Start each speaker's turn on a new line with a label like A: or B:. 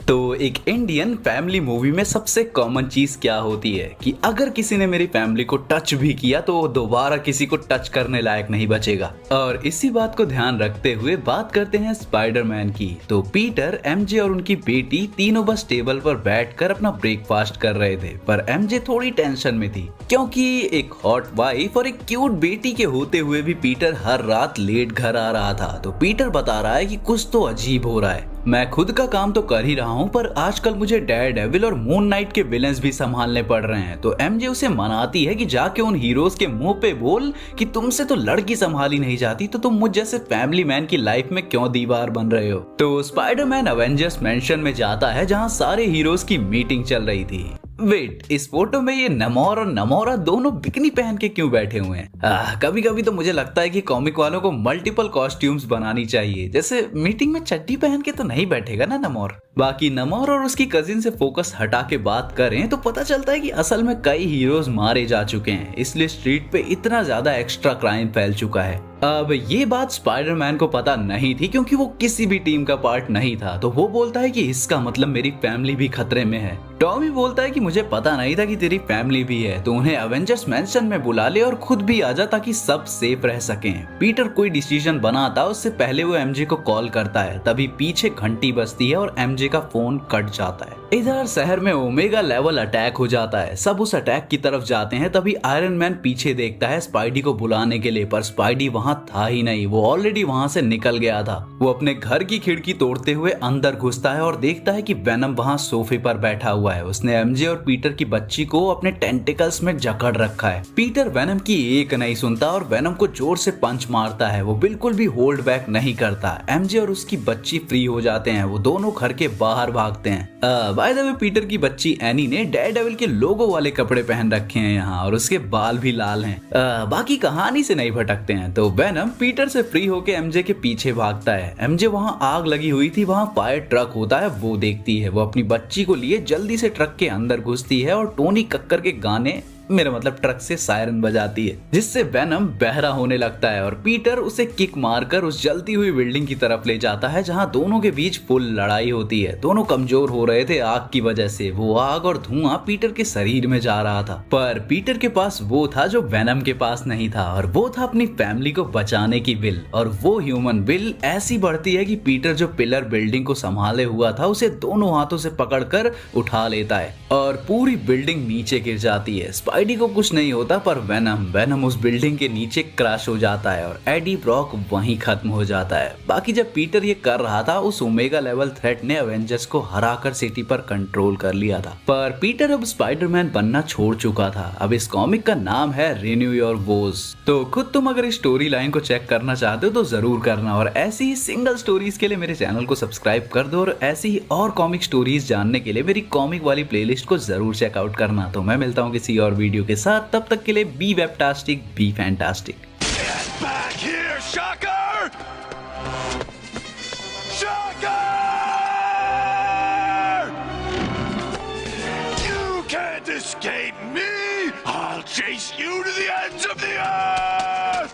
A: तो एक Indian family movie में सबसे कॉमन चीज क्या होती है कि अगर किसी ने मेरी फैमिली को टच भी किया तो वो दोबारा किसी को टच करने लायक नहीं बचेगा। और इसी बात को ध्यान रखते हुए बात करते हैं स्पाइडरमैन की। तो पीटर, एमजे और उनकी बेटी तीनों बस टेबल पर बैठकर अपना ब्रेकफास्ट कर रहे थे, पर एमजे थोड़ी टेंशन में थी क्योंकि एक हॉट वाइफ और एक क्यूट बेटी के होते हुए भी पीटर हर रात लेट घर आ रहा था। तो पीटर बता रहा है कि कुछ तो अजीब हो रहा है, मैं खुद का काम तो कर ही रहा हूँ पर आजकल मुझे डेयरडेविल और मून नाइट के विलेंस भी संभालने पड़ रहे हैं। तो एमजे उसे मनाती है कि जाके उन हीरोज के मुंह पे बोल कि तुमसे तो लड़की संभाली नहीं जाती, तो तुम मुझ जैसे फैमिली मैन की लाइफ में क्यों दीवार बन रहे हो। तो स्पाइडरमैन अवेंजर्स मैंशन में जाता है जहाँ सारे हीरोज की मीटिंग चल रही थी। वेट, इस फोटो में ये नमोर और नमोरा दोनों बिकनी पहन के क्यों बैठे हुए हैं? कभी कभी तो मुझे लगता है कि कॉमिक वालों को मल्टीपल कॉस्ट्यूम्स बनानी चाहिए, जैसे मीटिंग में चड्डी पहन के तो नहीं बैठेगा ना नमोर। बाकी नमोर और उसकी कजिन से फोकस हटा के बात करें तो पता चलता है कि असल में कई हीरोज मारे जा चुके हैं, इसलिए स्ट्रीट पे इतना ज्यादा एक्स्ट्रा क्राइम फैल चुका है। अब ये बात स्पाइडरमैन को पता नहीं थी क्योंकि वो किसी भी टीम का पार्ट नहीं था। तो वो बोलता है कि इसका मतलब मेरी फैमिली भी खतरे में है। टॉमी बोलता है कि मुझे पता नहीं था कि तेरी फैमिली भी है, तो उन्हें एवेंजर्स मैंशन में बुला ले और खुद भी आ जा ताकि सब सेफ रह सकें। पीटर कोई डिसीजन बनाता उससे पहले वो एमजे को कॉल करता है, तभी पीछे घंटी बजती है और एमजे का फोन कट जाता है। इधर शहर में ओमेगा लेवल अटैक हो जाता है, सब उस अटैक की तरफ जाते हैं। तभी आयरन मैन पीछे देखता है स्पाइडी को बुलाने के लिए, पर स्पाइडी वहाँ था ही नहीं, वो ऑलरेडी वहाँ से निकल गया था। वो अपने घर की खिड़की तोड़ते हुए अंदर घुसता है और देखता है कि वेनम वहाँ सोफे पर बैठा हुआ है। उसने एमजे और पीटर की बच्ची को अपने टेंटिकल्स में जकड़ रखा है। पीटर वेनम की एक नहीं सुनता और वेनम को जोर से पंच मारता है, वो बिल्कुल भी होल्ड बैक नहीं करता। एमजे और उसकी बच्ची फ्री हो जाते हैं, वो दोनों घर के बाहर भागते हैं। बाय द वे, पीटर की बच्ची एनी ने डेयरडेविल के लोगो वाले कपड़े पहन रखे हैं यहाँ, और उसके बाल भी लाल हैं। बाकी कहानी से नहीं भटकते हैं तो वेनम पीटर से फ्री होके एमजे के पीछे भागता है। एमजे वहाँ आग लगी हुई थी, वहाँ फायर ट्रक होता है, वो देखती है। वो अपनी बच्ची को लिए जल्दी से ट्रक के अंदर घुसती है और टोनी कक्कर के गाने, मेरा मतलब ट्रक से सायरन बजाती है, जिससे वेनम बहरा होने लगता है और पीटर उसे किक मारकर उस जलती हुई बिल्डिंग की तरफ ले जाता है जहां दोनों के बीच फुल लड़ाई होती है। दोनों कमजोर हो रहे थे आग की वजह से। वो आग और धुआं पीटर के शरीर में जा रहा था, पर पीटर के पास वो था जो वेनम के पास नहीं था, और वो था अपनी फैमिली को बचाने की विल। और वो ह्यूमन विल ऐसी बढ़ती है कि पीटर जो पिलर बिल्डिंग को संभाले हुआ था उसे दोनों हाथों से पकड़कर उठा लेता है और पूरी बिल्डिंग नीचे गिर जाती है। स्पाइडी को कुछ नहीं होता, पर वेनम उस बिल्डिंग के नीचे क्रैश हो जाता है और एडी ब्रॉक वहीं खत्म हो जाता है। बाकी जब पीटर ये कर रहा था उस ओमेगा लेवल थ्रेट ने एवेंजर्स को हराकर सिटी पर कंट्रोल कर लिया था, पर पीटर अब स्पाइडरमैन बनना छोड़ चुका था। अब इस कॉमिक का नाम है रिन्यू योर वोज। तो खुद तुम अगर इस स्टोरी लाइन को चेक करना चाहते हो तो जरूर करना, और ऐसी ही सिंगल स्टोरीज के लिए मेरे चैनल को सब्सक्राइब कर दो, और ऐसी ही और कॉमिक स्टोरीज जानने के लिए मेरी कॉमिक वाली प्लेलिस्ट को जरूर चेकआउट करना। तो मैं मिलता हूँ किसी और वीडियो के साथ, तब तक के लिए be webtastic, be fantastic.
B: Escape me! I'll chase you to the end!